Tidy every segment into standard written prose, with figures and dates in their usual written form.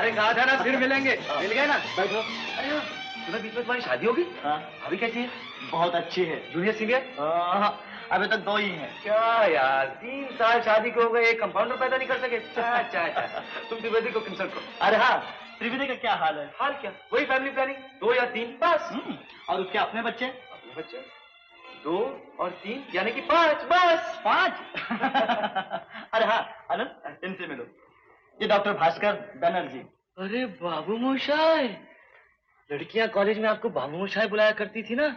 अरे कहा था ना फिर मिलेंगे, मिल गए ना। बैठो। अरे तुम्हें बीच में तुम्हारी शादी होगी? हाँ। अभी कैसी है? बहुत अच्छी है। Junior senior? अभी तक 2 ही हैं। क्या यार, 3 साल शादी को हो गए, एक कंपाउंडर पैदा नहीं कर सके? अच्छा तुम त्रिवेदी को कंसल्ट करो। अरे हाँ, त्रिवेदी का क्या हाल है? हाल क्या, वही फैमिली प्लानिंग, 2 या 3 बस। और उसके अपने बच्चे? अपने बच्चे 2 और 3 यानी कि 5 बस। 5? अरे हाँ आनंद, इनसे मिलो, ये डॉक्टर भास्कर बनर्जी। अरे बाबू मोशाय, लड़कियां कॉलेज में आपको बाबू मोशाय बुलाया करती थी ना?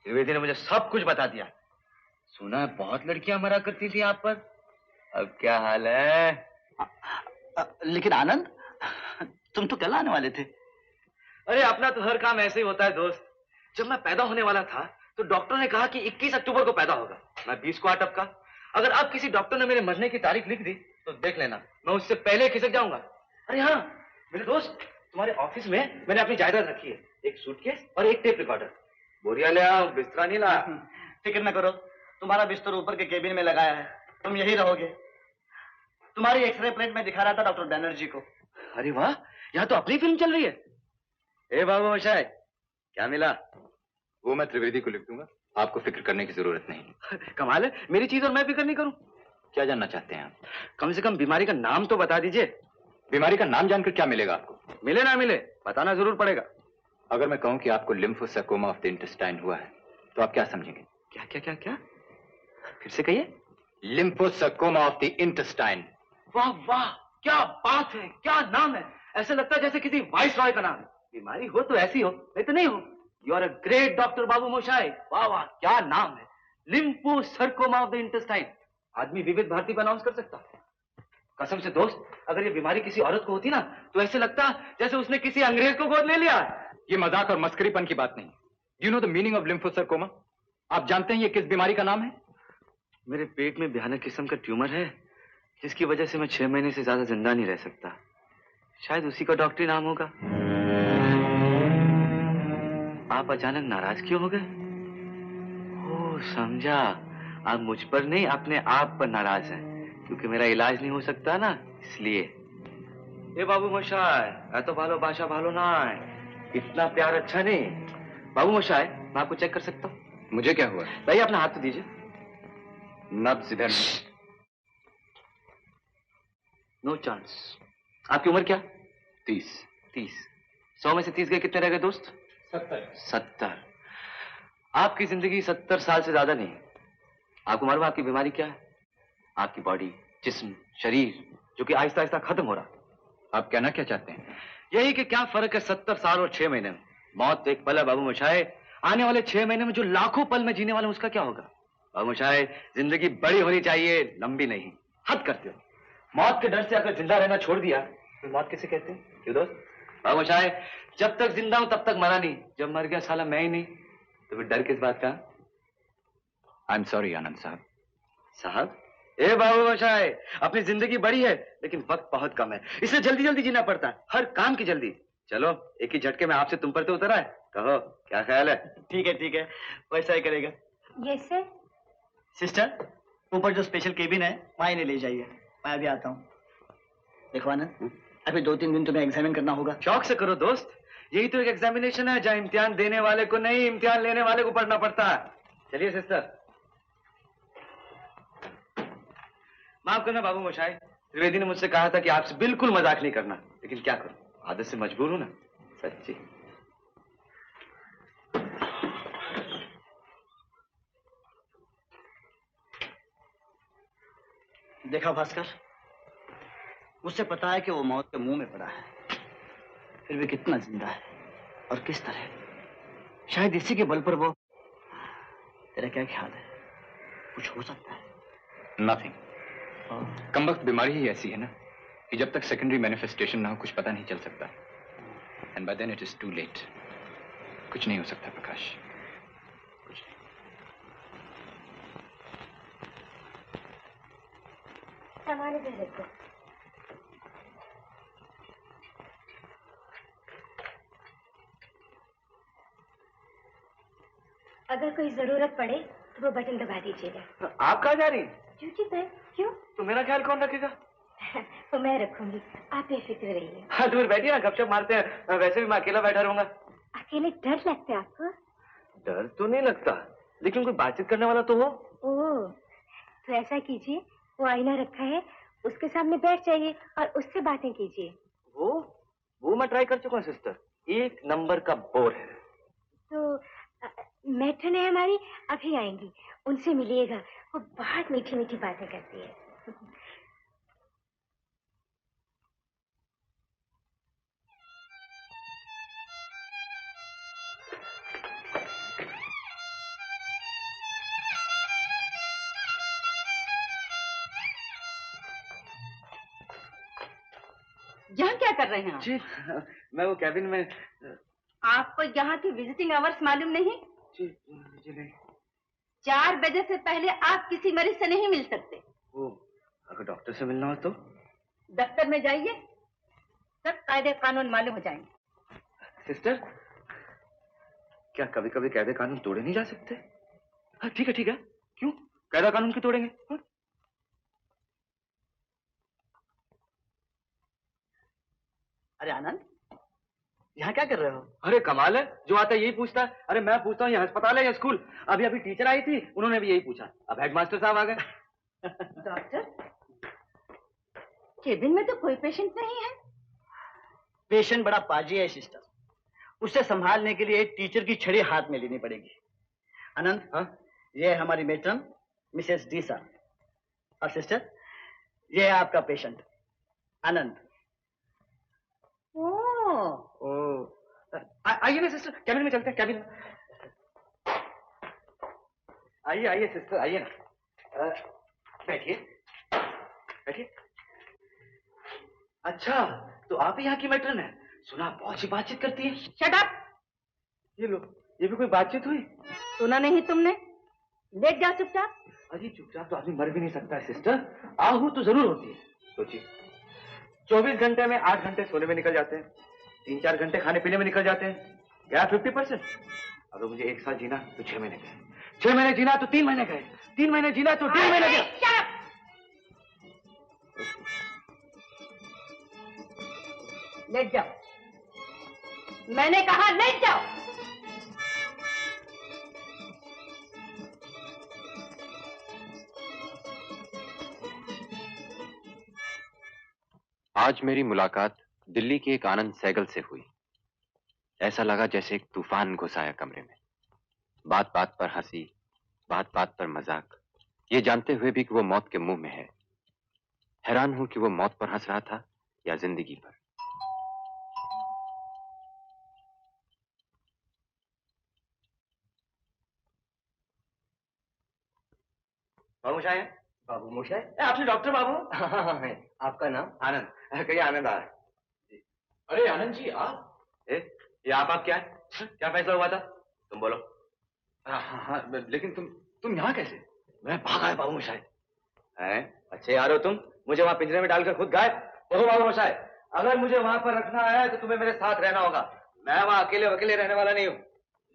त्रिवेदी ने मुझे सब कुछ बता दिया। सुना है बहुत लड़कियां मरा करती थी आप पर। अब क्या हाल है? लेकिन आनंद, तुम तो कल आने वाले थे। अरे अपना तो हर काम ऐसे ही होता है दोस्त। जब मैं पैदा होने वाला था तो डॉक्टर ने कहा कि 21 अक्टूबर को पैदा होगा। मैं 20 को अटपका। अगर अब किसी डॉक्टर ने मेरे मरने की तारीख लिख दी तो देख लेना, मैं उससे पहले खिसक जाऊंगा। अरे हाँ मेरे दोस्त, तुम्हारे ऑफिस में मैंने अपनी जायदाद रखी है, एक सूटकेस और एक टेप रिकॉर्डर। बोरिया ले आओ, बिस्तरा नहीं ला। फिक्र न करो, तुम्हारा बिस्तर ऊपर के केबिन में लगाया है, तुम यही रहोगे। तुम्हारी एक्सरे प्लेट में दिखा रहा था डॉक्टर बनर्जी को। अरे वाह, यहाँ तो अपनी फिल्म चल रही है। ए बाबू मोशाय, क्या मिला? वो मैं त्रिवेदी को लिख दूंगा, आपको फिक्र करने की जरूरत नहीं। कमाल है, मेरी चीज और मैं फिक्र नहीं करूं। क्या जानना चाहते हैं आप? कम से कम बीमारी का नाम तो बता दीजिए। बीमारी का नाम जानकर क्या मिलेगा आपको? मिले ना मिले, बताना जरूर पड़ेगा। अगर मैं कहूं कि आपको लिम्फोसार्कोमा ऑफ द इंटेस्टाइन हुआ है तो आप क्या समझेंगे? क्या क्या क्या क्या, फिर से कहिए। लिम्फोसार्कोमा ऑफ द इंटेस्टाइन। वाह वाह, क्या बात है, क्या नाम है। ऐसा लगता है जैसे किसी वाइस रॉय का नाम है। बीमारी हो तो ऐसी हो, नहीं तो नहीं हो। You are a great doctor Babu Moshai. वाह वाह, क्या नाम है, लिम्फोसार्कोमा ऑफ द इंटेस्टाइन। आदमी विविध भारती पर अनाउंस कर सकता है। कसम से दोस्त, अगर ये बीमारी किसी औरत को होती ना तो ऐसे लगता जैसे उसने किसी अंग्रेज को गोद ले लिया। ये मजाक और मस्करीपन की बात नहीं। You know the meaning of lymphosarcoma? आप जानते हैं ये किस बीमारी का नाम है? मेरे पेट में भयानक किस्म का ट्यूमर है, जिसकी वजह से मैं 6 महीने से ज्यादा जिंदा नहीं रह सकता। शायद उसी का डॉक्टरी नाम होगा। आप अचानक नाराज क्यों हो गए? ओह समझा, आप मुझ पर नहीं अपने आप पर नाराज हैं, क्योंकि मेरा इलाज नहीं हो सकता ना, इसलिए। ए बाबू मोशाय, तो भालो बाशा भालो ना है, इतना प्यार अच्छा नहीं। बाबू मोशाय, मैं आपको चेक कर सकता हूँ? मुझे क्या हुआ? भाई अपना हाथ तो दीजिए। नब्ज इधर। No chance. आपकी उम्र क्या? 30। 100 में से 30 गए, कितने रह गए दोस्त? 70। आपकी जिंदगी 70 साल से ज्यादा नहीं। आपको मालूम आपकी बीमारी क्या है? आपकी बॉडी, जिस्म, शरीर, जो कि आहिस्ता आहिस्ता खत्म हो रहा। आप कहना क्या चाहते हैं? यही कि क्या फर्क है 70 साल और 6 महीने में। मौत एक पल है बाबू मोशाय। आने वाले 6 महीने में जो लाखों पल में जीने वाले उसका क्या होगा? बाबू मोशाय, जिंदगी बड़ी होनी चाहिए, लंबी नहीं। हद करते हो। मौत के डर से अगर जिंदा रहना छोड़ दिया तो मौत किसे कहते हैं? क्यों दोस्त? बाबू मोशाय, जब तक जिंदा हूं तब तक मरा नहीं, जब मर गया साला मैं ही नहीं, तो फिर डर किस बात का? आई एम सॉरी आनंद साहब। साहब? ए बाबू मोशाय, अपनी जिंदगी बड़ी है लेकिन वक्त बहुत कम है, इसलिए जल्दी जल्दी जीना पड़ता है, हर काम की जल्दी। चलो एक ही झटके में आपसे तुम पर तो उतरा है, कहो क्या ख्याल है? ठीक है, वैसा ही करेगा। Yes sir. सिस्टर, ऊपर जो स्पेशल केबिन है वहाँ इन्हें ले जाइए, मैं अभी आता हूँ। देखो आनंद, अभी 2-3 दिन तुम्हें एग्जामिन करना होगा। शौक से करो दोस्त, यही तो एक एग्जामिनेशन है जहाँ इम्तिहान देने वाले को नहीं, इम्तिहान लेने वाले को पढ़ना पड़ता है। चलिए सिस्टर। माफ करना बाबू मोशाय, त्रिवेदी ने मुझसे कहा था कि आपसे बिल्कुल मजाक नहीं करना, लेकिन क्या करूं, आदत से मजबूर हूं ना, सच्ची। देखा भास्कर, मुझसे पता है कि वो मौत के मुंह में पड़ा है, फिर भी कितना जिंदा है और किस तरह। शायद इसी के बल पर वो। तेरा क्या ख्याल है, कुछ हो सकता है? नथिंग। कमबख्त बीमारी ही ऐसी है ना कि जब तक सेकेंडरी मैनिफेस्टेशन ना हो कुछ पता नहीं चल सकता, and by then it is too late. कुछ नहीं हो सकता प्रकाश, कुछ नहीं। सामान इधर रखो। अगर कोई जरूरत पड़े तो वो बटन दबा दीजिएगा। आप कहाँ जा रही? ड्यूटी पे। क्यों? तो मेरा ख्याल कौन रखेगा? तो मैं रखूंगी, आप बेफिक्र रहिए। हाँ दूर बैठिए ना, गपशप मारते हैं। वैसे भी मैं अकेला बैठा रहूंगा। अकेले डर लगता है आपको? डर तो नहीं लगता, लेकिन कोई बातचीत करने वाला तो हो। ओह, तो ऐसा कीजिए, वो आईना रखा है, उसके सामने बैठ जाइए और उससे बातें कीजिए। वो मैं ट्राई कर चुका हूँ सिस्टर, एक नंबर का बोर है। तो मैट्रन है हमारी, अभी आएंगी, उनसे मिलिएगा, वो बहुत मीठी मीठी बातें करती है। यहाँ क्या कर रहे हैं आप? जी मैं वो कैबिन में। आपको यहाँ की विजिटिंग आवर्स मालूम नहीं? जी जी नहीं। 4 बजे से पहले आप किसी मरीज से नहीं मिल सकते। वो अगर डॉक्टर से मिलना हो तो? दफ्तर में जाइए, सब कायदे कानून मालूम हो जाएंगे। सिस्टर, क्या कभी कभी कायदे कानून तोड़े नहीं जा सकते? हाँ ठीक है, क्यों कायदा कानून क्यों तोड़ेंगे? हाँ? अरे आनंद, यहाँ क्या कर रहे हो? अरे कमाल है, जो आता है यही पूछता है। अरे मैं पूछता हूँ ये अस्पताल है या स्कूल? अभी टीचर आई थी, उन्होंने भी यही पूछा। अब हेडमास्टर साहब आ गए। डॉक्टर, केबिन में तो कोई पेशेंट नहीं है। पेशेंट बड़ा पाजी है सिस्टर, उसे संभालने के लिए एक टीचर की छड़ी हाथ में लेनी पड़ेगी। आनंद, हाँ? ये है हमारी मेट्रन मिसेस डीसा, और सिस्टर ये है आपका पेशेंट आनंद। आइए ना सिस्टर, कैबिन में चलते हैं, कैबिन में। आइए सिस्टर, आइए ना, बैठिए। अच्छा, तो आप ही यहाँ की मैट्रन है? सुना बहुत सी बातचीत करती है। Shut up! ये लो, ये भी कोई बातचीत हुई? सुना नहीं तुमने? लेट जाओ चुपचाप। अजी चुपचाप तो आदमी मर भी नहीं सकता है सिस्टर, आहू तो जरूर होती है। सोचिए, 24 घंटे में 8 घंटे सोने में निकल जाते हैं, 3-4 घंटे खाने पीने में निकल जाते हैं, क्या 50%? अगर मुझे एक साल जीना तो 6 महीने गए, 6 महीने जीना तो 3 महीने गए, 3 महीने जीना तो 1.5 महीने गए। लेट जाओ, मैंने कहा लेट जाओ। आज मेरी मुलाकात दिल्ली के एक आनंद सहगल से हुई। ऐसा लगा जैसे एक तूफान घुस आया कमरे में। बात बात पर हंसी, बात बात पर मजाक, ये जानते हुए भी कि वो मौत के मुंह में है। हैरान हूं कि वो मौत पर हंस रहा था या जिंदगी पर। बाबू मोशाय है? बाबू मोशाय? आपने डॉक्टर बाबू? हाँ है। आपका नाम? आनंद। कहिए आनंद आ। अरे आनंद जी आप? ये आप क्या है? क्या फैसला हुआ था? तुम बोलो। हाँ, लेकिन तुम यहाँ कैसे? मैं भागा है बाबू मोशाय। हैं? अच्छे यार हो तुम, मुझे वहां पिंजरे में डालकर खुद गायब। देखो बाबू मोशाय, अगर मुझे वहां पर रखना है तो तुम्हें मेरे साथ रहना होगा। मैं वहां अकेले रहने वाला नहीं हूँ।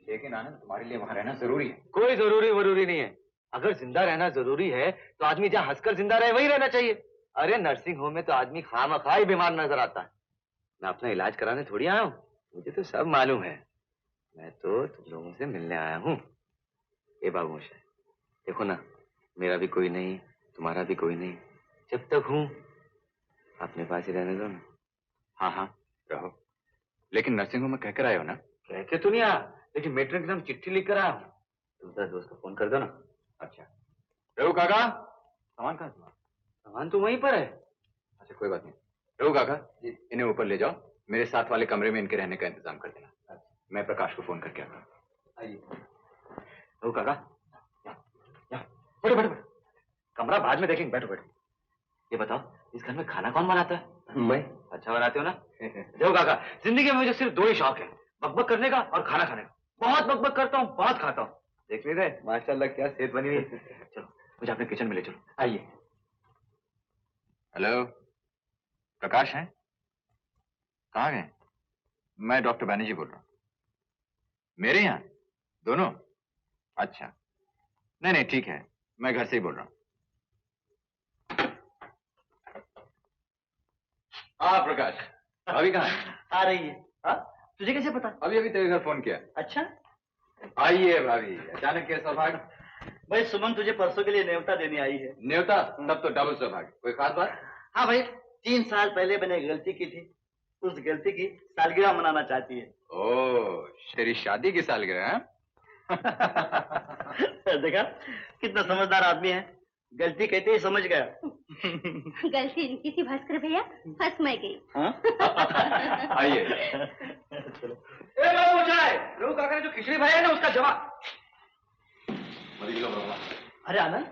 लेकिन आनंद तुम्हारे लिए वहां रहना जरूरी है। कोई जरूरी नहीं है। अगर जिंदा रहना जरूरी है तो आदमी जहाँ हंसकर जिंदा रहे वही रहना चाहिए। अरे नर्सिंग होम में तो आदमी खामखा ही बीमार नजर आता है। मैं अपना इलाज कराने थोड़ी आया हूँ, मुझे तो सब मालूम है। मैं तो तुम लोगों से मिलने आया हूँ। ए बाबू मोशाय, देखो ना, मेरा भी कोई नहीं, तुम्हारा भी कोई नहीं। जब तक हूँ अपने पास ही रहने दो ना। हाँ रहो, लेकिन नर्सिंग होम में कहकर आए हो ना? कह के तो नहीं आया, लेकिन मेट्रिक एकदम चिट्ठी लिख कर आया हूँ। तुम दोस्त को फोन कर दो ना। अच्छा रघु काका, सामान कहाँ तुम्हारा? सामान तो वहीं पर है। अच्छा कोई बात नहीं। रघु काका जी, इन्हें ऊपर ले जाओ, मेरे साथ वाले कमरे में इनके रहने का इंतजाम कर देना। मैं प्रकाश को फोन करके आता हूँ। आइए रघु काका, बैठो। कमरा बाद में देखेंगे, बैठो। ये बताओ, इस घर में खाना कौन बनाता है? मैं। अच्छा बनाते हो ना? देखो काका, जिंदगी में मुझे सिर्फ 2 ही शौक है, बकबक करने का और खाना खाने का। बहुत बकबक करता हूँ, बहुत खाता हूँ। देख लीजिए माशाल्लाह क्या सेहत बनी हुई है। चलो मुझे अपने किचन में ले चलो। आइए। हेलो, प्रकाश हैं? कहाँ गए? मैं डॉक्टर बैनर्जी बोल रहा हूँ। मेरे यहाँ दोनों? अच्छा, नहीं ठीक है, मैं घर से ही बोल रहा हूँ। हाँ प्रकाश, अभी कहाँ है? आ रही है। हाँ, तुझे कैसे पता? अभी अभी तेरे घर फोन किया। अच्छा, आइए भाभी, अचानक क्या सौभाग्य? भाई सुमन तुझे परसों के लिए न्योता देने आई है। न्योता? तब तो डबल सौभाग्य। कोई खास बात? हाँ भाई, 3 साल पहले मैंने एक गलती की थी, उस गलती की सालगिरह मनाना चाहती है। ओह, तेरी शादी की सालगिरह है? देखा कितना समझदार आदमी है, गलती कहते ही समझ गया। गलती इनकी थी भास्कर भैया, फंस मैं गई। हाँ? आइए। चलो। ए बाबू चाय, लोग काका ने जो खिचड़ी भाई है ना उसका जवाब। अरे आनंद,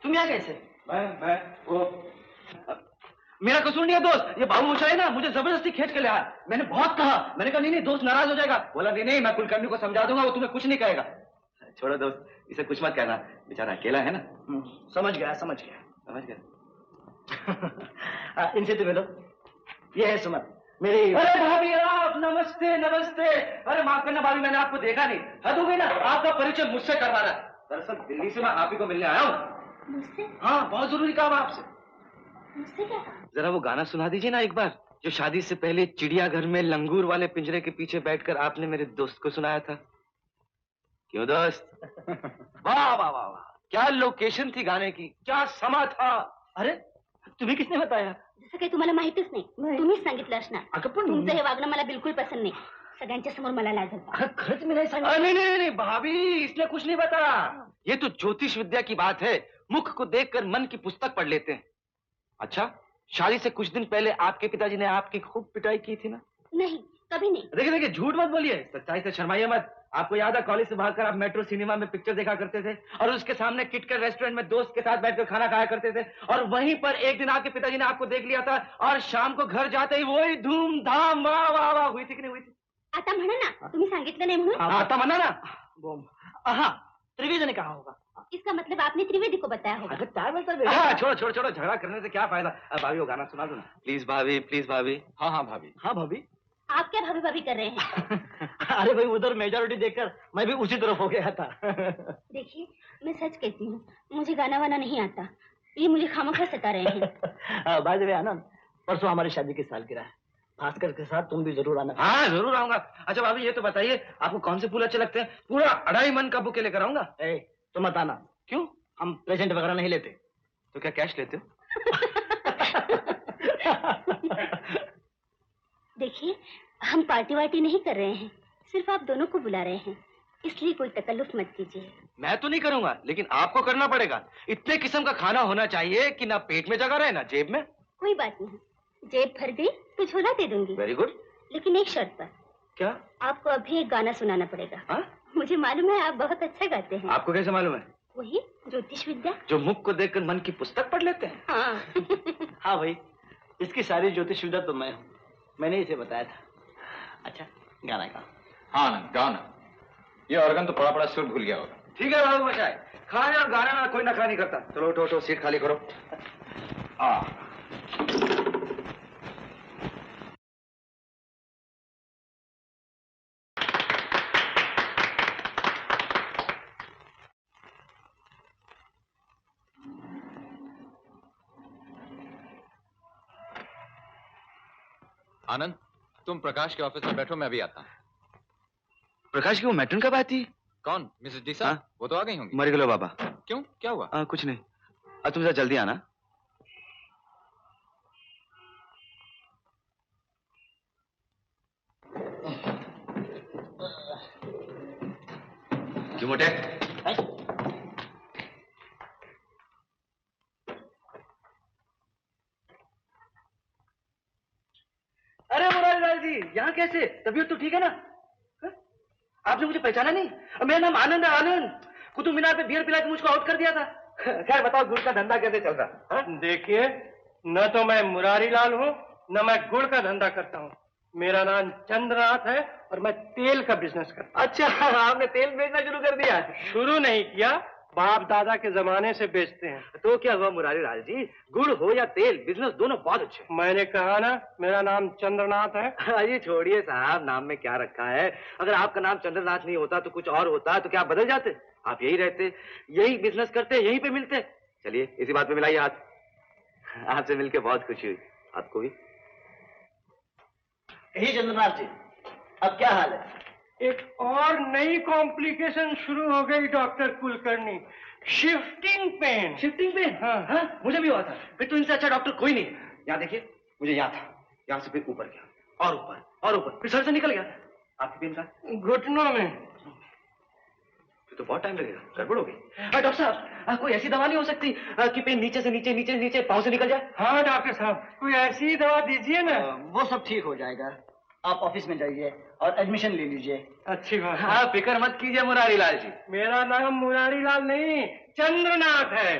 तुम यहाँ कैसे? मैं वो मेरा कसूर नहीं है दोस्त, ये बाबू मोशाय ना मुझे जबरदस्ती खींच के ले आया। मैंने बहुत कहा, मैंने कहा नहीं दोस्त नाराज हो जाएगा। बोला नहीं मैं कुलकर्णी को समझा दूंगा, वो तुम्हें कुछ नहीं कहेगा। छोड़ो दोस्त, इसे कुछ मत कहना, बेचारा अकेला है ना। समझ गया। इनसे तो मिलो, ये है सुमन मेरी। अरे भाभी आप, नमस्ते। अरे माफ करना भाभी, मैंने आपको देखा नहीं, हद हो गई ना, आपका परिचय मुझसे करवा रहा है। दरअसल दिल्ली से मैं आप ही को मिलने आया हूँ। मुझसे? हाँ, बहुत जरूरी काम है आपसे। मुझसे क्या? जरा वो गाना सुना दीजिए ना एक बार, जो शादी से पहले चिड़ियाघर में लंगूर वाले पिंजरे के पीछे बैठकर आपने मेरे दोस्त को सुनाया था। क्यों दोस्त? वाह वाह वाह वाह, क्या लोकेशन थी गाने की, क्या समा था। अरे तुम्हें किसने बताया? जसं काही तुम्हाला माहितीच नाही, तुम्हीच सांगितलं असणार। अगं पण तुमचं हे वागणं मला बिलकुल पसंद नाही, सगळ्यांच्या समोर मला लाज होता। खर्च में नहीं सांगा। नहीं भाभी, इसने कुछ नहीं बताया। ये तो ज्योतिष विद्या की बात है, मुख को देखकर मन की पुस्तक पढ़ लेते हैं। अच्छा, शादी से कुछ दिन पहले आपके पिताजी ने आपकी खूब पिटाई की थी ना? नहीं, कभी नहीं। देखिए झूठ मत बोलिए, सच्चाई से शर्माइए मत। आपको याद है कॉलेज से भागकर आप मेट्रो सिनेमा में पिक्चर देखा करते थे और उसके सामने किटकैट रेस्टोरेंट में दोस्त के साथ बैठकर खाना खाया करते थे, और वहीं पर एक दिन आपके पिताजी ने आपको देख लिया था और शाम को घर जाते ही वही धूमधाम वाह वाह वाह हुई थी कि नहीं हुई थी? आता म्हणा ना, तुम्ही सांगितलं नाही म्हणून। आता म्हणा ना। हाँ, त्रिवेदी ने कहा होगा। इसका मतलब आपने त्रिवेदी को बताया होगा। अगर क्या बोलता हाँ, छोड़ो झगड़ा करने से क्या फायदा। भाभी वो गाना सुना दो ना प्लीज भाभी। हाँ भाभी। हाँ भाभी। आप क्या भाभी भाभी कर रहे हैं? अरे भाई उधर मेजोरिटी देखकर मैं भी उसी तरफ हो गया था। देखिए, मैं सच कहती हूँ, मुझे गाना वाना नहीं आता, ये मुझे खामखा सता रहे हैं। बाय द वे आनंद, परसों हमारी शादी की सालगिरह है, भास्कर के साथ तुम भी जरूर आना। हाँ जरूर आऊंगा। अच्छा भाभी ये तो बताइए, आपको कौन से फूल अच्छे लगते हैं? पूरा 2.5 मन का बुके लेकर आऊंगा। तुम मत आना। क्यों? हम प्रेजेंट वगैरह नहीं लेते। तो क्या कैश लेते हो? देखिए, हम पार्टी वार्टी नहीं कर रहे हैं, सिर्फ आप दोनों को बुला रहे हैं, इसलिए कोई तकल्लुफ मत कीजिए। मैं तो नहीं करूंगा, लेकिन आपको करना पड़ेगा। इतने किस्म का खाना होना चाहिए कि ना पेट में जगह रहे ना जेब में। कोई बात नहीं, जेब भर गई तो झोला दे दूंगी। Very good. लेकिन एक शर्त पर। क्या? आपको अभी एक गाना सुनाना पड़ेगा। हा? मुझे मालूम है आप बहुत अच्छा गाते हैं। आपको कैसे मालूम है? वही ज्योतिष विद्या, जो मुख को देखकर मन की पुस्तक पढ़ लेते हैं। हाँ। हाँ भाई, इसकी सारी ज्योतिष विद्या तो मैं हूँ, मैंने इसे बताया था। अच्छा, गाना गा। हाँ ना, गाओ ना। ये ऑर्गन तो पड़ा सुर भूल गया होगा। ठीक है बाबू मचाए, खाने और गाने में कोई नखरा नहीं करता। चलो उठो, सीट खाली करो। आनंद, तुम प्रकाश के ऑफिस में बैठो, मैं अभी आता हूँ। प्रकाश की वो मैट्रन कब आती? कौन? मिसेस डीसा? हाँ? वो तो आ गई होंगी। मर गए बाबा। क्यों, क्या हुआ? कुछ नहीं। तुम जरा जल्दी आना। क्यों मोटे? अरे मुरारीलाल जी, यहाँ कैसे? तबीयत तो ठीक है ना? हा? आपने मुझे पहचाना नहीं? मेरा नाम आनंद है, आनंद। कुतुब मीनार पे बियर पिला के मुझको आउट कर दिया था। खैर बताओ, गुड़ का धंधा कैसे चल रहा? देखिए, न तो मैं मुरारीलाल हूँ, न मैं गुड़ का धंधा करता हूँ। मेरा नाम चंद्रनाथ है और मैं तेल का बिजनेस करता हूँ। अच्छा, आपने तेल बेचना शुरू कर दिया? शुरू नहीं किया, बाप दादा के जमाने से बेचते हैं। तो क्या हुआ मुरारीलाल जी, गुड़ हो या तेल, बिजनेस दोनों बहुत अच्छे। मैंने कहा ना, मेरा नाम चंद्रनाथ है। अरे छोड़िए साहब, नाम में क्या रखा है। अगर आपका नाम चंद्रनाथ नहीं होता तो कुछ और होता, तो क्या आप बदल जाते? आप यही रहते, यही बिजनेस करते, यहीं पे मिलते। चलिए इसी बात पे मिलाइए हाथ। आपसे मिलके बहुत खुशी हुई। आपको भी? यही चंद्रनाथ जी, अब क्या हाल है? एक और नई कॉम्प्लिकेशन शुरू हो गई doctor Kulkarni. Shifting pain. Shifting pain? हाँ। हाँ, मुझे भी हुआ था। फिर तो इनसे अच्छा डॉक्टर कोई नहीं। यहाँ देखिए, मुझे यहाँ था, यहाँ से फिर ऊपर गया और ऊपर और ऊपर, फिर सर से निकल गया। आपकी पेन का? घुटनों में। तो बहुत टाइम लगेगा, गड़बड़ होगी। डॉक्टर साहब, कोई ऐसी दवा नहीं हो सकती कि पेन नीचे से नीचे, नीचे नीचे पाँव से निकल जाए? हाँ डॉक्टर साहब, कोई ऐसी दवा दीजिए ना। वो सब ठीक हो जाएगा। आप ऑफिस में जाइए और एडमिशन ले लीजिए। अच्छी बात। हाँ, फिक्र मत कीजिए मुरारी लाल जी। मेरा नाम मुरारी लाल नहीं, चंद्रनाथ है।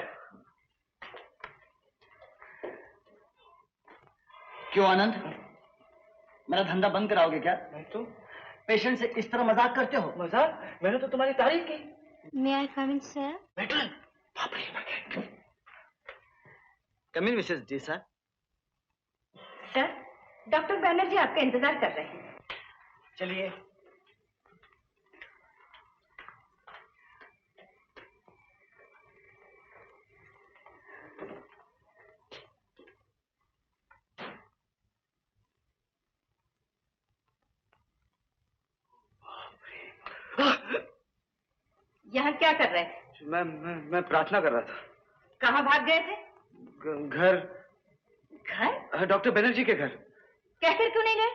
क्यों आनंद, मेरा धंधा बंद कराओगे क्या? नहीं तो। पेशेंट से इस तरह मजाक करते हो? मजाक? मैंने तो तुम्हारी तारीफ की। May I come in, sir? Matron, बाप रे। Come in Mrs D sir. Sir, doctor Banerjee आपका इंतजार कर रहे हैं। चलिए। यहाँ क्या कर रहे थे? मैं प्रार्थना कर रहा था। कहाँ भाग गए थे? घर। घर? डॉक्टर बनर्जी के घर। कहकर क्यों नहीं गए?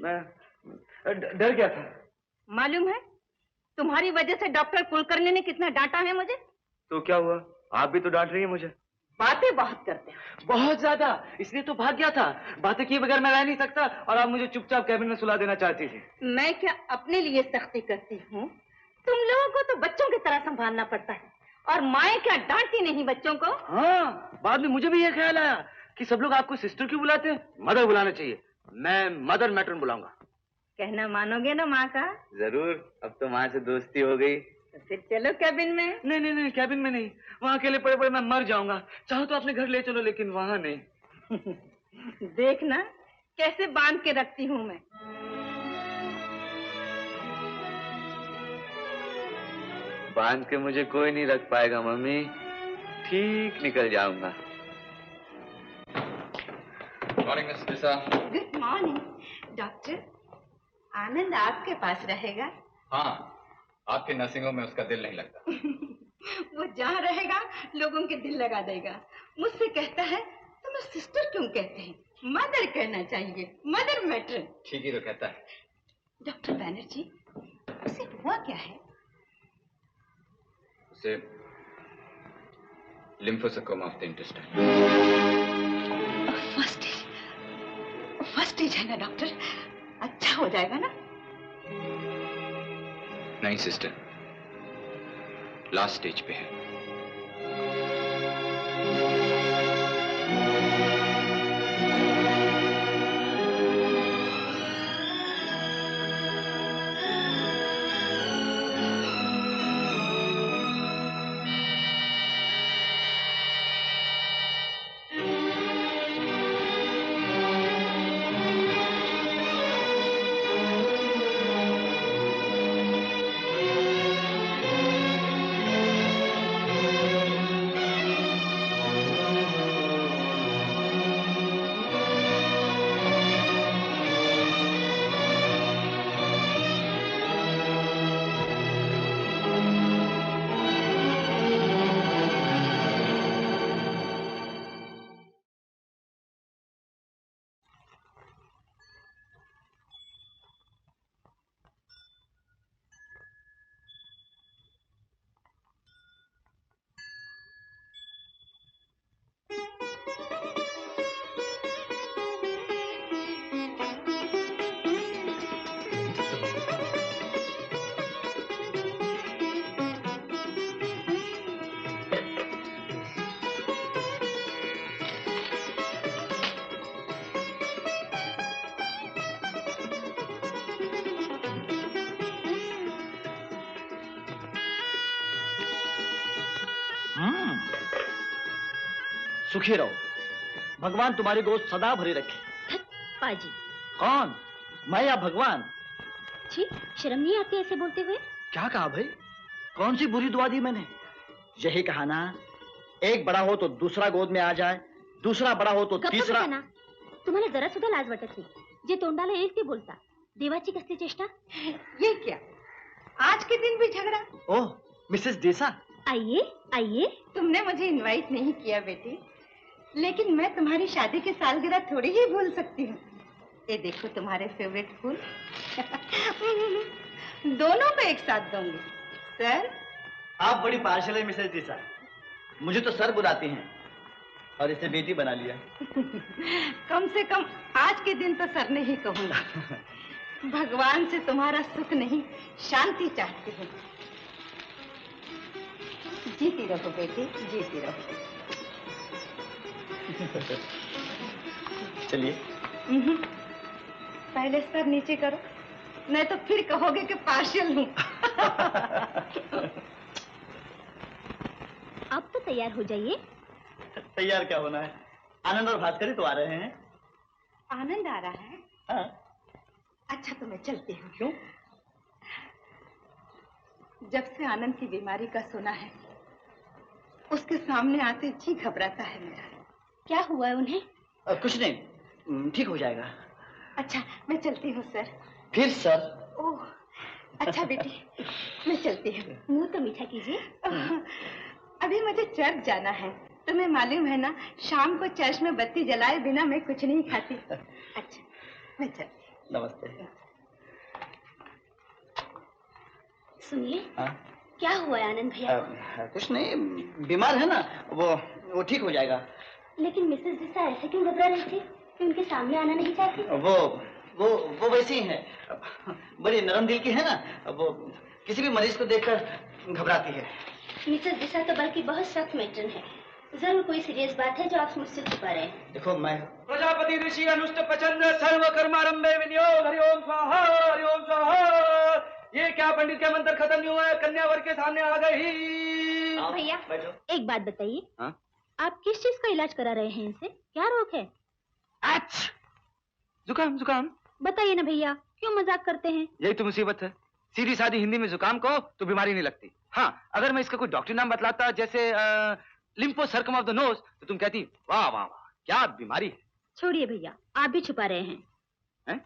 मैं डर गया था। मालूम है तुम्हारी वजह से डॉक्टर कुलकर्णी ने कितना डांटा है मुझे। तो क्या हुआ, आप भी तो डांट रही हैं मुझे। बातें बहुत करते हैं। बहुत ज्यादा, इसलिए तो भाग गया था। बातें किए बगैर मैं रह नहीं सकता और आप मुझे चुपचाप कैबिन में सुला देना चाहती थी। मैं क्या अपने लिए सख्ती करती हूँ? तुम लोगों को तो बच्चों की तरह संभालना पड़ता है और माएँ क्या डांटती नहीं बच्चों को? हाँ, बाद में मुझे भी ये ख्याल आया कि सब लोग आपको सिस्टर क्यों बुलाते हैं, मदर बुलाना चाहिए। मैं मदर मैट्रन बुलाऊंगा। कहना मानोगे ना माँ का? जरूर, अब तो माँ से दोस्ती हो गई। तो फिर चलो कैबिन में। नहीं नहीं नहीं, कैबिन में नहीं, वहाँ अकेले पड़े पड़े मैं मर जाऊंगा। चाहो तो अपने घर ले चलो, लेकिन वहाँ नहीं। देखना कैसे बांध के रखती हूँ मैं। बांध के मुझे कोई नहीं रख पाएगा मम्मी, ठीक निकल जाऊंगा। Morning miss Disha. Good morning doctor. Anand आपके पास रहेगा? हाँ, आपके नर्सिंग होम में उसका दिल नहीं लगता। वो जहाँ रहेगा लोगों के दिल लगा देगा। मुझसे कहता है तुम्हें सिस्टर क्यों कहते हैं, मदर कहना चाहिए, मदर मैट्रन। ठीक ही तो कहता है। डॉक्टर बैनर्जी, उसे हुआ क्या है? उसे lymphosarcoma of the intestine. First stage है ना डॉक्टर? अच्छा हो जाएगा ना? नहीं सिस्टर, लास्ट स्टेज पे है। सुखी रहो, भगवान तुम्हारी गोद सदा भरी रखे। पाजी। कौन, मैं या भगवान? छी, शर्म नहीं आती ऐसे बोलते हुए? क्या कहा भाई? कौन सी बुरी दुआ दी मैंने? यही कहा ना, एक बड़ा हो तो दूसरा गोद में आ जाए, दूसरा बड़ा हो तो तीसरा। तुम्हाला जरा सुद्धा लाज वाटत नाही। जे तोंडाला येईल ते बोलता. देवाची कसली चेष्टा. ये क्या, आज के दिन भी झगड़ा? ओह मिसेस देसा, आइए आइए. तुमने मुझे इनवाइट नहीं किया बेटी, लेकिन मैं तुम्हारी शादी की सालगिरह थोड़ी ही भूल सकती हूँ. ये देखो तुम्हारे फेवरेट फूल. दोनों को एक साथ दूंगी. सर, आप बड़ी पार्शल है मिसेस देसा. मुझे तो सर बुलाती हैं और इसे बेटी बना लिया. कम से कम आज के दिन तो सर नहीं कहूंगा. भगवान से तुम्हारा सुख नहीं, शांति चाहती हूँ. जीती रहो बेटी, जीती रहो. चलिए. पहले सर नीचे करो, नहीं तो फिर कहोगे कि पार्शियल हूँ. अब तो तैयार हो जाइए. तैयार क्या होना है, आनंद और भास्कर ही तो आ रहे हैं. आनंद आ रहा है? हाँ. अच्छा तो मैं चलती हूँ. क्यों? जब से आनंद की बीमारी का सुना है, उसके सामने आते जी घबराता है मेरा. क्या हुआ है उन्हें? कुछ नहीं, ठीक हो जाएगा. अच्छा मैं चलती हूँ सर. फिर सर? ओह अच्छा बेटी, मैं चलती हूँ. मुंह तो मीठा कीजिए. अभी मुझे चर्च जाना है. तुम्हें मालूम है ना, शाम को चर्च में बत्ती जलाए बिना मैं कुछ नहीं खाती. अच्छा मैं चलती. नमस्ते. सुनिए. हाँ? क्या हुआ है आनंद भैया? कुछ नहीं, बीमार है ना, वो ठीक हो जाएगा. लेकिन मिसेस दिशा ऐसे क्यों घबरा रही थी कि उनके सामने आना नहीं चाहती? वो वैसी ही है, बड़ी नरम दिल की है ना. वो किसी भी मरीज को देखकर घबराती है. मिसेस दिशा तो बल्कि बहुत सख्त मैट्रन है. जरूर कोई सीरियस बात है जो आप मुझसे छुपा रहे हैं. देखो मैं प्रजापति ऋषि अनुष्ट प्रचंड सर्व कर्मारंभे विनियोग. हरि ओम स्वाहा, हरि ओम स्वाहा. ये क्या पंडित के मंत्र खत्म नहीं हुआ है, कन्या वर के सामने आ गई. भैया बैठो. एक बात बताइए. हाँ? आप किस चीज का इलाज करा रहे हैं इनसे? क्या रोग है? जुकाम जुकाम. बताइए ना भैया, क्यों मजाक करते हैं? यही तो मुसीबत है. सीधी सादी हिंदी में जुकाम को तो बीमारी नहीं लगती. हाँ, अगर मैं इसका कोई डॉक्टरी नाम बतलाता, जैसे lympho circum of the nose, तो तुम कहती वाह वाह वाह क्या बीमारी है. छोड़िए भैया, आप भी छुपा रहे हैं. हैं?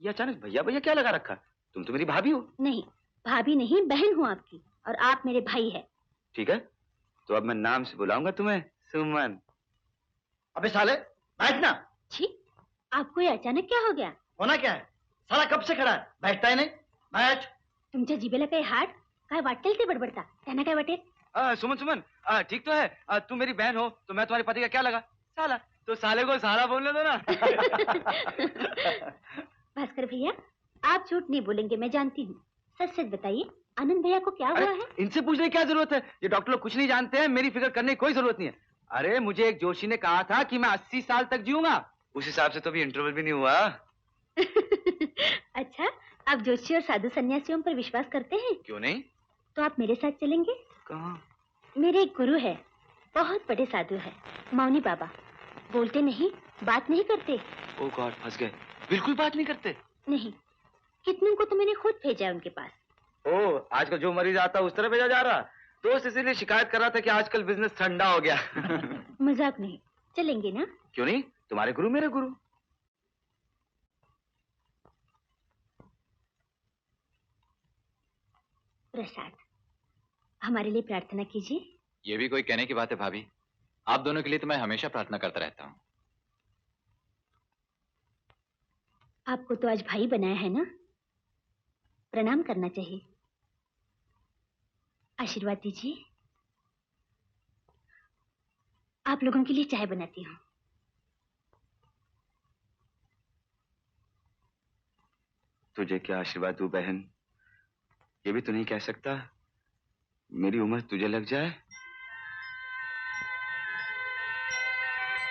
ये अचानक भैया भैया क्या लगा रखा? तुम तो मेरी भाभी हो. नहीं, भाभी नहीं, बहन हूँ आपकी, और आप मेरे भाई है. ठीक है, तो अब मैं नाम से बुलाऊंगा तुम्हें सुमन. अबे साले बैठना. छी, आपको ये अचानक क्या हो गया? होना क्या है, साला कब से खड़ा है, बैठता ही नहीं. बैठ. तुमच्या जिभेला काही हाड काय वाटेल ते बडबडता. त्यांना काय वाटेल? सुमन सुमन, ठीक तो है. तुम मेरी बहन हो तो मैं तुम्हारे पति का क्या लगा? साला. तो साले को साला बोलने दो ना. भास्कर भैया, आप झूठ नहीं बोलेंगे, मैं जानती हूँ. सच सच बताइए, आनंद भैया को क्या हुआ है? इनसे पूछने की क्या जरूरत है? ये डॉक्टर लोग कुछ नहीं जानते हैं. मेरी फिक्र करने की कोई जरूरत नहीं है. अरे मुझे एक जोशी ने कहा था कि मैं 80 साल तक जीऊंगा. उस हिसाब से तो अभी इंटरवल भी नहीं हुआ. अच्छा, आप जोशी और साधु सन्यासियों पर विश्वास करते हैं? क्यों नहीं? तो आप मेरे साथ चलेंगे? कहाँ? मेरे एक गुरु है, बहुत बड़े साधु है, मौनी बाबा. बोलते नहीं, बात नहीं करते. ओ गॉड, फंस गए. बिल्कुल बात नहीं करते? नहीं, कितनों को तो मैंने खुद भेजा है उनके पास. ओ, आजकल जो मरीज आता है उस तरह भेजा जा रहा. दोस्त इसीलिए शिकायत कर रहा था कि आजकल बिजनेस ठंडा हो गया. मजाक नहीं, चलेंगे ना? क्यों नहीं, तुम्हारे गुरु मेरे गुरु. प्रसाद, हमारे लिए प्रार्थना कीजिए. ये भी कोई कहने की बात है भाभी. आप दोनों के लिए तो मैं हमेशा प्रार्थना करता रहता हूँ. आपको तो आज भाई बनाया है ना, प्रणाम करना चाहिए. आशीर्वाद दीजिए. आप लोगों के लिए चाय बनाती हूँ. तुझे क्या आशीर्वाद दूं बहन, ये भी तो नहीं कह सकता. मेरी उम्र तुझे लग जाए.